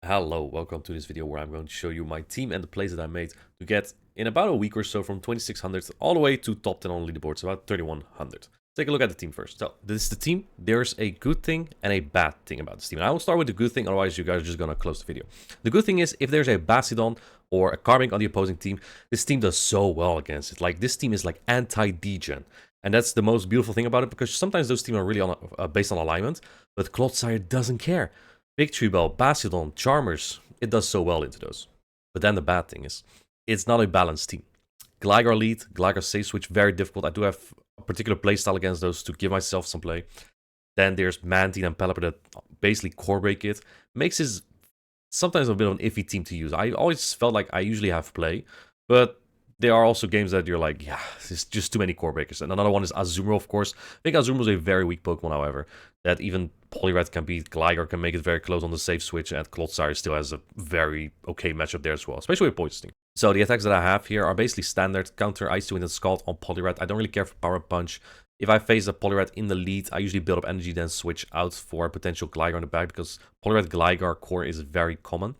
Hello, welcome to this video where I'm going to show you my team and the plays that I made to get in about a week or so from 2600 all the way to top 10 on leaderboards, about 3100. Take a look at the team first. So, this is the team. There's a good thing and a bad thing about this team. And I will start with the good thing, otherwise you guys are just going to close the video. The good thing is, if there's a Bastiodon or a Carbink on the opposing team, this team does so well against it. Like, this team is like anti-degen. And that's the most beautiful thing about it, because sometimes those teams are really based on alignment, but Clodsire doesn't care. Victory Bell, Bastiodon, Charmers, it does so well into those. But then the bad thing is, it's not a balanced team. Gligar lead, Gligar safe switch, very difficult. I do have a particular playstyle against those to give myself some play. Then there's Mantine and Pelipper that basically core break it. Makes this sometimes a bit of an iffy team to use. I always felt like I usually have play, but there are also games that you're like, yeah, there's just too many core breakers. And another one is Azumarill, of course. I think Azumarill is a very weak Pokemon, however, that even Poliwrath can beat. Gligar can make it very close on the safe switch, and Clodsire still has a very okay matchup there as well, especially with Poison Sting. So the attacks that I have here are basically standard. Counter Ice Wind and Scald on Poliwrath. I don't really care for Power Punch. If I face a Poliwrath in the lead, I usually build up energy, then switch out for a potential Gligar in the back, because Poliwrath Gligar core is very common.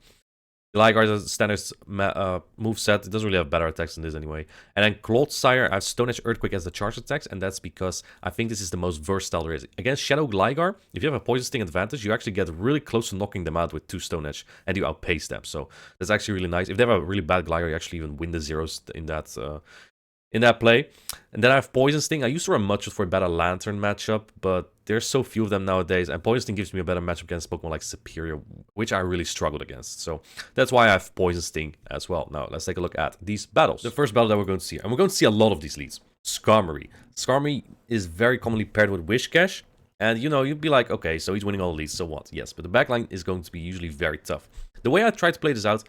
Gligar is a standard moveset. It doesn't really have better attacks than this anyway. And then Clodsire, I have Stone Edge Earthquake as the charge attacks, and that's because I think this is the most versatile there is. Against Shadow Gligar, if you have a Poison Sting advantage, you actually get really close to knocking them out with 2 Stone Edge, and you outpace them. So that's actually really nice. If they have a really bad Gligar, you actually even win the zeros in that play. And then I have Poison Sting. I used to run much for a better Lantern matchup, but there's so few of them nowadays, and Poison Sting gives me a better matchup against Pokemon like Superior, which I really struggled against. So that's why I have Poison Sting as well. Now, let's take a look at these battles. The first battle that we're going to see, and we're going to see a lot of these leads. Skarmory. Skarmory is very commonly paired with Whiscash, and you know, you'd be like, okay, so he's winning all the leads, so what? Yes, but the backline is going to be usually very tough. The way I try to play this out,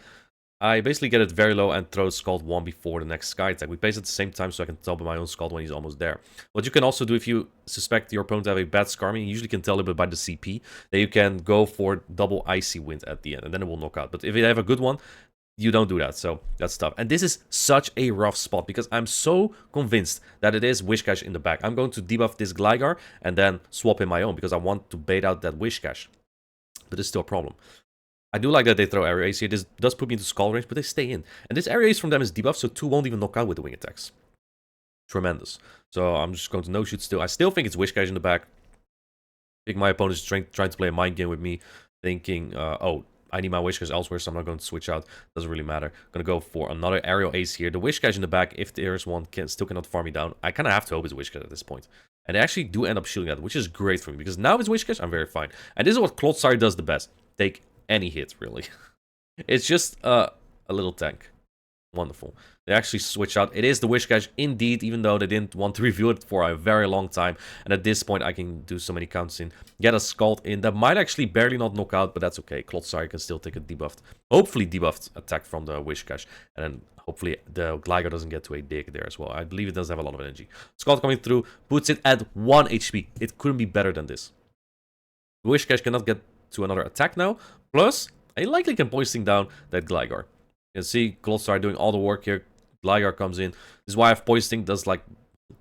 I basically get it very low and throw Scald 1 before the next Sky attack. We pace at the same time so I can double my own Scald when he's almost there. What you can also do if you suspect your opponent to have a bad Skarmory, you usually can tell a little bit by the CP, that you can go for double Icy Wind at the end, and then it will knock out. But if you have a good one, you don't do that, so that's tough. And this is such a rough spot, because I'm so convinced that it is Whiscash in the back. I'm going to debuff this Gligar and then swap in my own, because I want to bait out that Whiscash. But it's still a problem. I do like that they throw Area Ace here. This does put me into Scald range, but they stay in. And this Area Ace from them is debuffed, so 2 won't even knock out with the wing attacks. Tremendous. So I'm just going to no-shoot still. I still think it's Whiscash in the back. I think my opponent is trying to play a mind game with me, thinking, oh, I need my Whiscash elsewhere, so I'm not going to switch out. Doesn't really matter. I'm going to go for another Aerial Ace here. The Whiscash in the back, if there's one, still cannot farm me down. I kind of have to hope it's Whiscash at this point. And they actually do end up shielding that, which is great for me, because now it's Whiscash, I'm very fine. And this is what Clodsire does the best. Take any hit, really. It's just a little tank. Wonderful. They actually switch out. It is the Whiscash indeed, even though they didn't want to review it for a very long time. And at this point, I can do so many counts in. Get a Scald in. That might actually barely not knock out, but that's okay. Clodsire can still take a debuffed, hopefully debuffed attack from the Whiscash. And then hopefully the Gligar doesn't get to a dig there as well. I believe it does have a lot of energy. Scald coming through, puts it at 1 HP. It couldn't be better than this. Whiscash cannot get to another attack now. Plus, I likely can Poison down that Gligar. You can see Clodsire doing all the work here. Gligar comes in. This is why I have Poison does like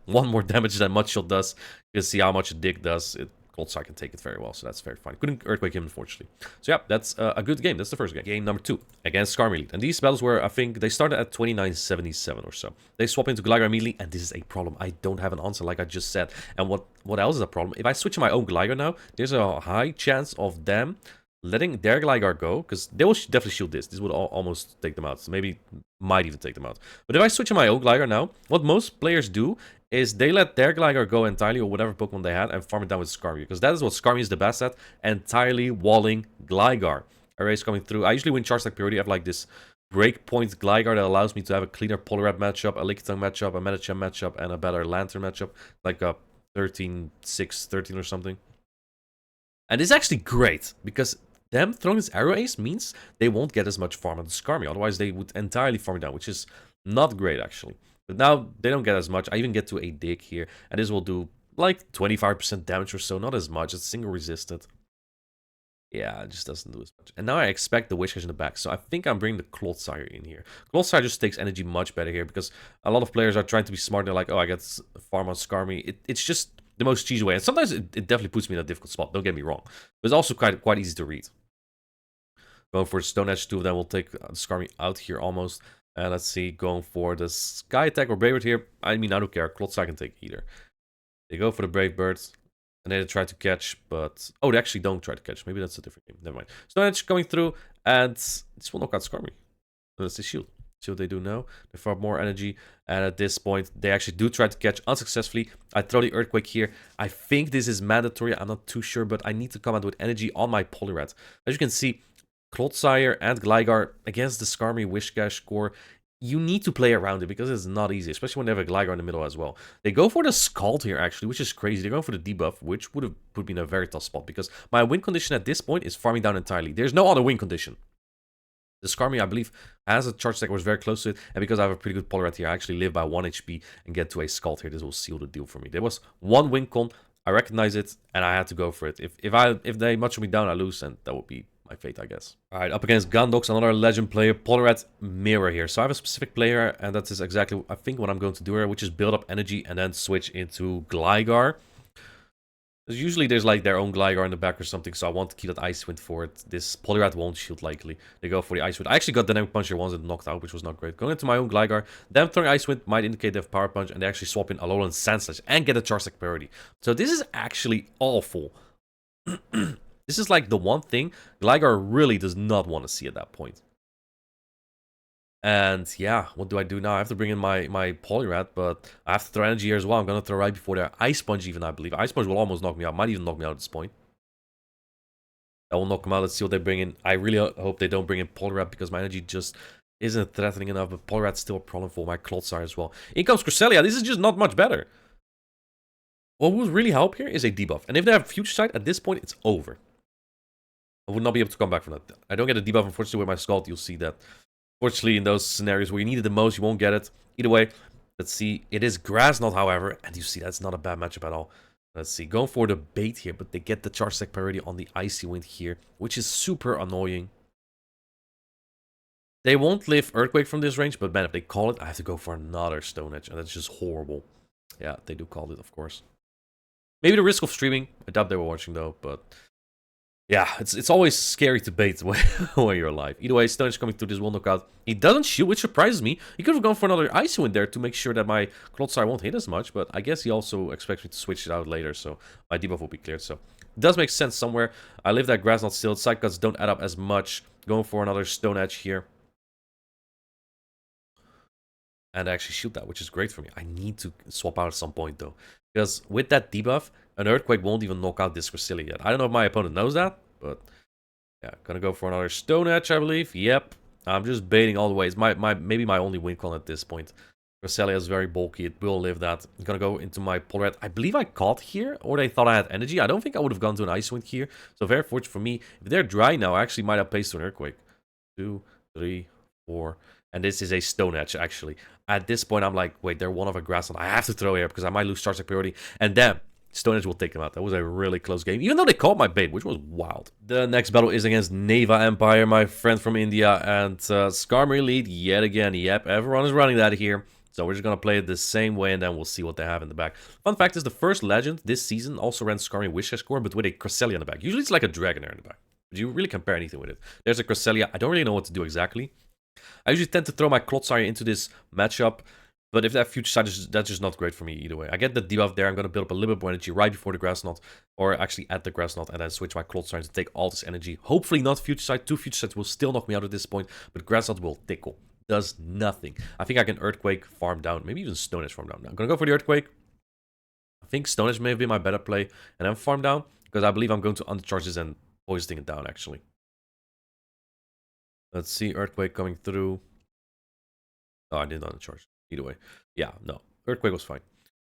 1 more damage than Mudshot does. You can see how much a dig does. Clodsire can take it very well, so that's very fine. Couldn't Earthquake him, unfortunately. So yeah, that's a good game. That's the first game. Game number 2 against Skarmory lead. And these battles were, I think, they started at 2977 or so. They swap into Gligar immediately, and this is a problem. I don't have an answer, like I just said. And what else is a problem? If I switch to my own Gligar now, there's a high chance of them letting their Gligar go, because they will definitely shield this. This would almost take them out. So maybe might even take them out. But if I switch to my own Gligar now, what most players do is they let their Gligar go entirely, or whatever Pokemon they had, and farm it down with Skarmory, because that is what Skarmory is the best at, entirely walling Gligar. Arrays coming through. I usually win Charge Attack Priority. I have like this breakpoint Gligar that allows me to have a cleaner Poliwrath matchup, a Lickitung matchup, a Medicham matchup, and a better Lantern matchup, like a 13-6-13 or something. And this is actually great, because them throwing this Arrow Ace means they won't get as much farm as Skarmory. Otherwise, they would entirely farm it down, which is not great, actually. But now, they don't get as much. I even get to a dig here, and this will do, like, 25% damage or so. Not as much. It's single resisted. Yeah, it just doesn't do as much. And now I expect the Whiscash in the back, so I think I'm bringing the Clodsire in here. Clodsire just takes energy much better here, because a lot of players are trying to be smart. They're like, oh, I get farm on Skarmory. It's just the most cheesy way. And sometimes it definitely puts me in a difficult spot, don't get me wrong. But it's also quite easy to read. Going for Stone Edge, 2 of them will take Skarmory out here almost. And let's see, going for the Sky Attack or Brave Bird here. I mean, I don't care. Clotsai can take either. They go for the Brave Bird. And they try to catch, but... Oh, they actually don't try to catch. Maybe that's a different game. Never mind. Stone Edge going through, and this will knock out Skarmory. That's the shield. See what they do now. They far more energy, and at this point, they actually do try to catch unsuccessfully. I throw the Earthquake here. I think this is mandatory. I'm not too sure, but I need to come out with energy on my Poliwrath. As you can see, Clotsire and Gligar against the Skarmory Whiscash core. You need to play around it because it's not easy, especially when they have a Gligar in the middle as well. They go for the Scald here, actually, which is crazy. They're going for the debuff, which would have put me in a very tough spot because my win condition at this point is farming down entirely. There's no other win condition. The Skarmory, I believe, has a charge stack that was very close to it, and because I have a pretty good Poliwrath here, I actually live by 1 HP and get to a Scald here. This will seal the deal for me. There was one win con, I recognize it, and I had to go for it. If they much me down, I lose, and that would be my fate, I guess. Alright, up against Gandox, another legend player, Poliwrath Mirror here. So I have a specific player, and that is exactly, I think, what I'm going to do here, which is build up energy and then switch into Gligar. Usually there's like their own Gligar in the back or something, so I want to keep that Ice Wind for it. This Poliwrath won't shield likely. They go for the Ice Wind. I actually got Dynamic Punch here once it knocked out, which was not great. Going into my own Gligar, them throwing Ice Wind might indicate they have Power Punch, and they actually swap in Alolan Sandslash and get a Charge Stack priority. So this is actually awful. This is like the one thing Gligar really does not want to see at that point. And yeah, what do I do now? I have to bring in my Poliwrath, but I have to throw energy here as well. I'm going to throw right before their Ice Punch even, I believe. Ice Punch will almost knock me out. Might even knock me out at this point. That will knock them out. Let's see what they bring in. I really hope they don't bring in Poliwrath because my energy just isn't threatening enough. But Poliwrath's still a problem for my Clotsire as well. In comes Cresselia. This is just not much better. What would really help here is a debuff. And if they have Future Sight, at this point, it's over. I would not be able to come back from that. I don't get a debuff, unfortunately, with my Scald. You'll see that. Fortunately, in those scenarios where you need it the most, you won't get it. Either way, let's see. It is Grass Knot, however, and you see that's not a bad matchup at all. Let's see. Going for the bait here, but they get the Charge Stack priority on the Icy Wind here, which is super annoying. They won't live Earthquake from this range, but man, if they call it, I have to go for another Stone Edge, and that's just horrible. Yeah, they do call it, of course. Maybe the risk of streaming. I doubt they were watching, though, but... Yeah, it's always scary to bait when you're alive. Either way, Stone Edge coming through this one knockout. He doesn't shield, which surprises me. He could have gone for another Icy Wind there to make sure that my Clotsire won't hit as much, but I guess he also expects me to switch it out later, so my debuff will be cleared. So it does make sense somewhere. I live that Grass Knot still. Side cuts don't add up as much. Going for another Stone Edge here. And I actually shield that, which is great for me. I need to swap out at some point, though. Because with that debuff, an Earthquake won't even knock out this Cresselia yet. I don't know if my opponent knows that, but... yeah, gonna go for another Stone Edge, I believe. Yep. I'm just baiting all the way. It's maybe my only win con at this point. Cresselia is very bulky. It will live that. I'm gonna go into my Poliwrath. I believe I caught here, or they thought I had energy. I don't think I would have gone to an Ice Wind here. So very fortunate for me. If they're dry now, I actually might have placed an Earthquake. 2, 3, 4... and this is a Stone Edge, actually. At this point, I'm like, wait, they're one of a Grass Knot. I have to throw here because I might lose Charge Stack priority. And then, Stone Edge will take them out. That was a really close game, even though they caught my bait, which was wild. The next battle is against Neva Empire, my friend from India, and Skarmory lead yet again. Yep, everyone is running that here. So we're just going to play it the same way, and then we'll see what they have in the back. Fun fact is, the first Legend this season also ran Skarmory Whiscash core, but with a Cresselia in the back. Usually it's like a Dragonair in the back. But you really compare anything with it. There's a Cresselia. I don't really know what to do exactly. I usually tend to throw my Clotsire into this matchup, but if that Future Sight, that's just not great for me either way. I get the debuff there. I'm going to build up a little bit more energy right before the Grass Knot, or actually at the Grass Knot, and then switch my Clotsire to take all this energy. Hopefully not Future Sight. 2 Future Sights will still knock me out at this point, but Grass Knot will tickle. Does nothing. I think I can Earthquake farm down, maybe even Stone Edge farm down. I'm going to go for the Earthquake. I think Stone Edge may have been my better play, and then farm down, because I believe I'm going to undercharge this and poisoning it down, actually. Let's see, Earthquake coming through. Oh, I did not undercharge. Either way. Yeah, no. Earthquake was fine.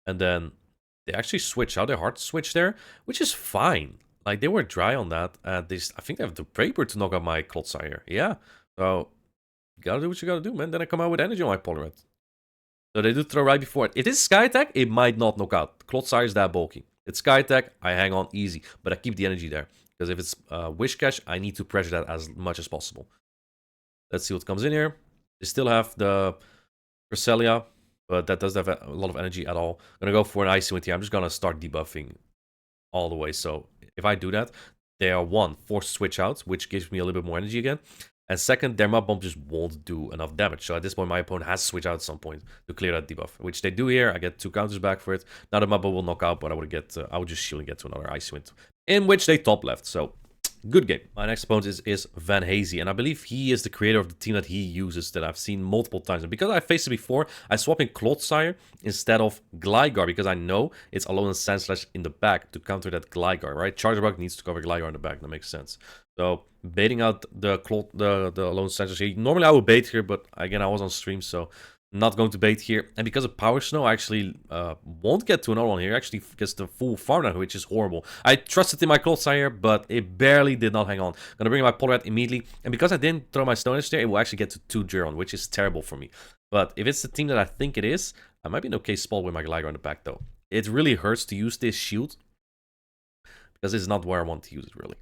And then they actually switched out. They hard switch there, which is fine. Like, they were dry on that. And I think they have the Brave Bird to knock out my Clotsire. Yeah. So, you gotta do what you gotta do, man. Then I come out with energy on my Poliwrath. So they do throw right before it. If it is Sky Attack, it might not knock out. Clotsire is that bulky. It's Sky Attack, I hang on easy. But I keep the energy there. Because if it's Whiscash, I need to pressure that as much as possible. Let's see what comes in here. They still have the Cresselia, but that doesn't have a lot of energy at all. I'm going to go for an Icy Wind here. I'm just going to start debuffing all the way. So if I do that, they are one, forced switch out, which gives me a little bit more energy again. And second, their mud bomb just won't do enough damage. So at this point, my opponent has to switch out at some point to clear that debuff, which they do here. I get 2 counters back for it. Now the mud bomb will knock out, but I would just shield and get to another Ice Wind, in which they top left. So good game. My next opponent is Van Hazy, and I believe he is the creator of the team that he uses that I've seen multiple times. And because I faced it before, I swap in Clodsire instead of Gligar because I know it's Alone and Sandslash in the back to counter that Gligar, right? Charger Bug needs to cover Gligar in the back. That makes sense. So baiting out the Alone Sandslash here. Normally I would bait here, but again I was on stream, so not going to bait here. And because of Power Snow, I actually won't get to another one here. Actually gets the full farm now, which is horrible. I trusted in my Clodsire, but it barely did not hang on. Gonna bring my Poliwrath immediately. And because I didn't throw my Stone Edge there, it will actually get to 2 Geron, which is terrible for me. But if it's the team that I think it is, I might be in an okay spot with my Gligar in the back, though. It really hurts to use this shield, because it's not where I want to use it, really.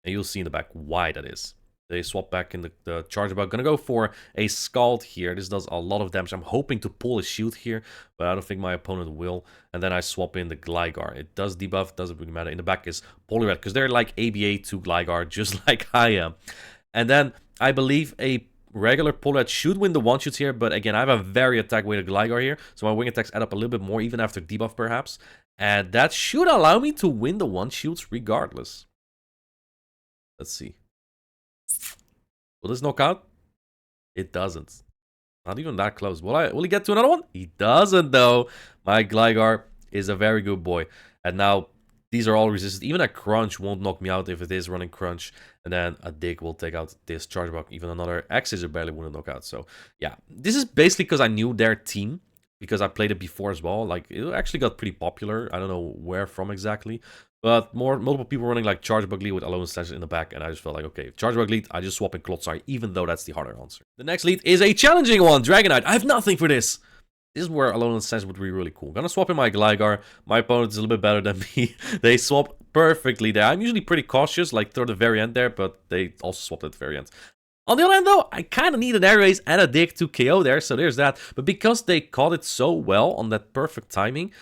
And you'll see in the back why that is. They swap back in the Charger Bug. Gonna go for a Scald here. This does a lot of damage. I'm hoping to pull a shield here, but I don't think my opponent will. And then I swap in the Gligar. It does debuff, doesn't really matter. In the back is Poliwrath, because they're like ABA to Gligar, just like I am. And then I believe a regular Poliwrath should win the one-shots here, but again, I have a very attack-weighted Gligar here, so my wing attacks add up a little bit more, even after debuff, perhaps. And that should allow me to win the one-shots regardless. Let's see. Will this knock out? It doesn't. Not even that close. Will he get to another one? He doesn't, though. My Gligar is a very good boy. And now, these are all resisted. Even a Crunch won't knock me out if it is running Crunch. And then a Dig will take out this Charge Bug. Even another X-Scissor barely wouldn't knock out. So, yeah. This is basically because I knew their team. Because I played it before as well. Like, it actually got pretty popular. I don't know where from exactly. But multiple people running like Charge Bug lead with Alone Slash in the back, and I just felt like, okay, Charge Bug lead, I just swap in Clodsire, even though that's the harder answer. The next lead is a challenging one, Dragonite. I have nothing for this. This is where Alone Slash would be really cool. Gonna swap in my Gligar. My opponent is a little bit better than me. They swap perfectly there. I'm usually pretty cautious, like toward the very end there, but they also swapped at the very end. On the other hand, though, I kind of need an Air Race and a Dig to KO there, so there's that. But because they caught it so well on that perfect timing,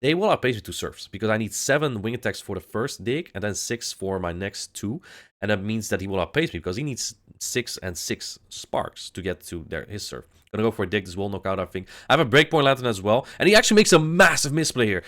they will outpace me 2 surfs, because I need 7 wing attacks for the first Dig, and then 6 for my next 2. And that means that he will outpace me, because he needs 6 and 6 sparks to get to his surf. Gonna go for a Dig, this will knock out, I think. I have a Breakpoint Lantern as well, and he actually makes a massive misplay here.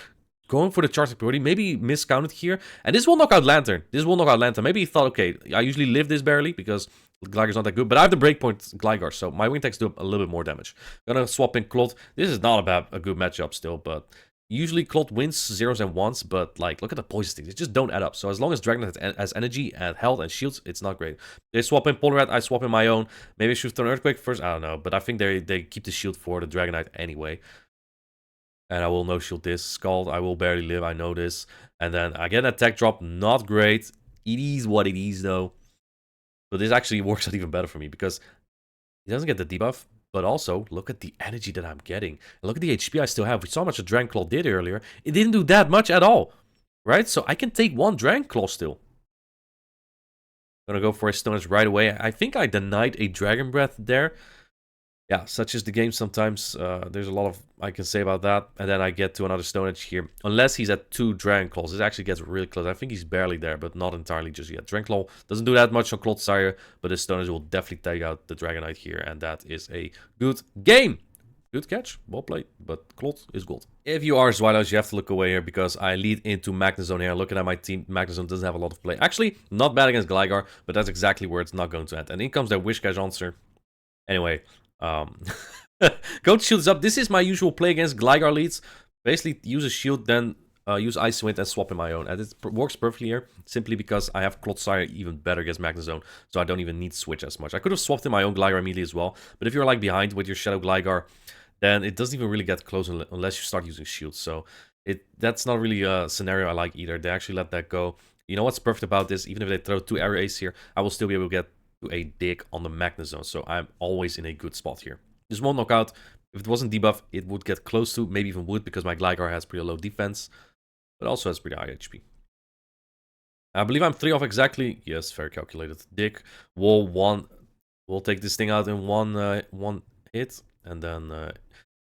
Going for the charge priority, maybe miscounted here, and this will knock out Lantern. This will knock out Lantern. Maybe he thought, okay, I usually live this barely, because Gligar's not that good, but I have the Breakpoint Gligar, so my wing attacks do a little bit more damage. Gonna swap in Clot. This is not a good matchup still, but usually Clot wins 0s and 1s, but like, look at the poison sticks. They just don't add up. So as long as Dragonite has energy and health and shields, it's not great. They swap in Poliwrath, I swap in my own. Maybe I should throw an Earthquake first, I don't know. But I think they keep the shield for the Dragonite anyway. And I will no-shield this. Scald, I will barely live, I know this. And then I get an attack drop, not great. It is what it is, though. But this actually works out even better for me, because he doesn't get the debuff. But also, look at the energy that I'm getting. And look at the HP I still have. We saw how much a Dragon Claw did earlier. It didn't do that much at all. Right? So I can take 1 Dragon Claw still. Gonna go for a Stone Edge right away. I think I denied a Dragon Breath there. Yeah, such is the game sometimes. There's a lot of I can say about that. And then I get to another Stone Edge here. Unless he's at 2 Dragon Claws. This actually gets really close. I think he's barely there, but not entirely just yet. Dragon Claw doesn't do that much on Clodsire, but this Stone Edge will definitely take out the Dragonite here. And that is a good game. Good catch. Well played. But Clot is gold. If you are Zweilos, you have to look away here, because I lead into Magnezone here. Looking at my team, Magnezone doesn't have a lot of play. Actually, not bad against Gligar, but that's exactly where it's not going to end. And in comes their Wishcash answer. Anyway, go to shields up. This is my usual play against Gligar leads. Basically, use a shield, then use Ice Wind and swap in my own. And it works perfectly here, simply because I have Clodsire even better against Magnezone, so I don't even need switch as much. I could have swapped in my own Gligar immediately as well, but if you're like behind with your Shadow Gligar, then it doesn't even really get close unless you start using shields. So that's not really a scenario I like either. They actually let that go. You know what's perfect about this? Even if they throw 2 Air Ace here, I will still be able to get to a Dig on the Magnezone. So I'm always in a good spot here. This won't knock out. If it wasn't debuff, it would get close to, maybe even would, because my Gligar has pretty low defense, but also has pretty high HP. I believe I'm 3 off exactly. Yes, very calculated. Dig, Wall 1. We'll take this thing out in one hit, and then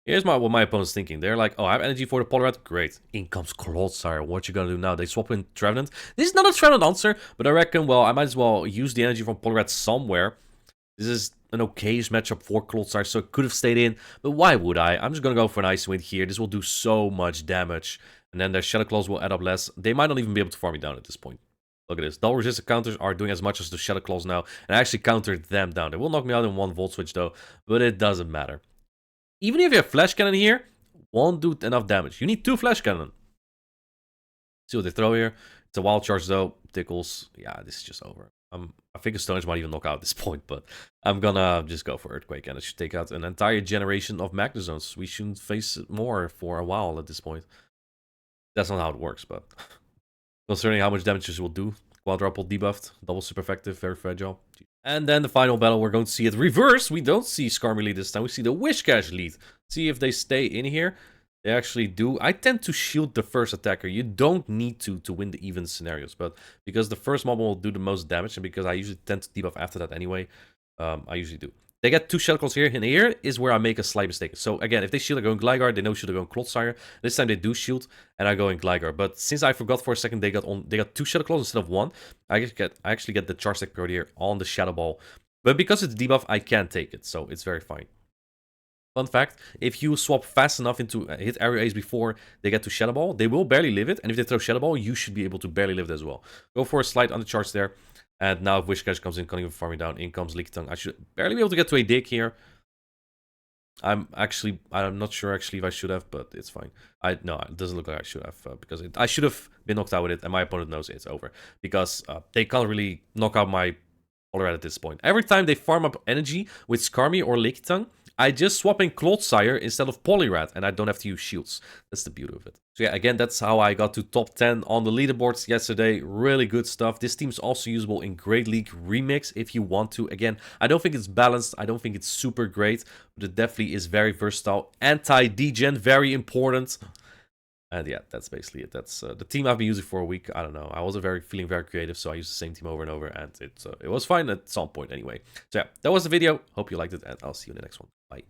Here's what my opponent's thinking. They're like, oh, I have energy for the Poliwrath. Great. In comes Clodsire. What you gonna do now? They swap in Trevenant. This is not a Trevenant answer, but I reckon, well, I might as well use the energy from Poliwrath somewhere. This is an okayish matchup for Clodsire, so it could have stayed in. But why would I? I'm just gonna go for an Ice Wind here. This will do so much damage. And then their Shadow Claws will add up less. They might not even be able to farm me down at this point. Look at this. Double resistant counters are doing as much as the Shadow Claws now. And I actually countered them down. They will knock me out in one Volt Switch though. But it doesn't matter. Even if you have Flash Cannon here, won't do enough damage. You need 2 Flash Cannon. See what they throw here. It's a Wild Charge though. Tickles. Yeah, this is just over. I think a Stone Edge might even knock out at this point, but I'm gonna just go for Earthquake, and it should take out an entire generation of Magnezones. We shouldn't face it more for a while at this point. That's not how it works, but concerning how much damage this will do, Quadruple debuffed, double super effective, very fragile. And then the final battle, we're going to see it reverse. We don't see Skarmory lead this time. We see the Whiscash lead. See if they stay in here. They actually do. I tend to shield the first attacker. You don't need to win the even scenarios. But because the first mob will do the most damage, and because I usually tend to debuff after that anyway, I usually do. They get 2 Shadow Claws here, and here is where I make a slight mistake. So again, if they shield, I go in Gligar. They know shield, I go in Clodsire. This time they do shield, and I go in Gligar. But since I forgot for a second, they got 2 Shadow Claws instead of 1. I actually get the Charge Tech Period here on the Shadow Ball. But because it's debuff, I can't take it, so it's very fine. Fun fact, if you swap fast enough into hit area Ace before they get to Shadow Ball, they will barely live it. And if they throw Shadow Ball, you should be able to barely live it as well. Go for a slight undercharge there. And now if Whiscash comes in, can't even farm me down. In comes Leaky Tongue. I should barely be able to get to a dig here. I'm not sure actually if I should have, but it's fine. No, it doesn't look like I should have, because I should have been knocked out with it, and my opponent knows it's over. Because they can't really knock out my Poliwrath at this point. Every time they farm up energy with Skarmory or Leaky Tongue, I just swap in Clodsire instead of Poliwrath, and I don't have to use shields. That's the beauty of it. So yeah, again, that's how I got to top 10 on the leaderboards yesterday. Really good stuff. This team is also usable in Great League Remix if you want to. Again, I don't think it's balanced. I don't think it's super great, but it definitely is very versatile. Anti-degen, very important. And yeah, that's basically it. That's the team I've been using for a week. I don't know. I wasn't feeling very creative, so I used the same team over and over, and it was fine at some point anyway. So yeah, that was the video. Hope you liked it, and I'll see you in the next one. Bye.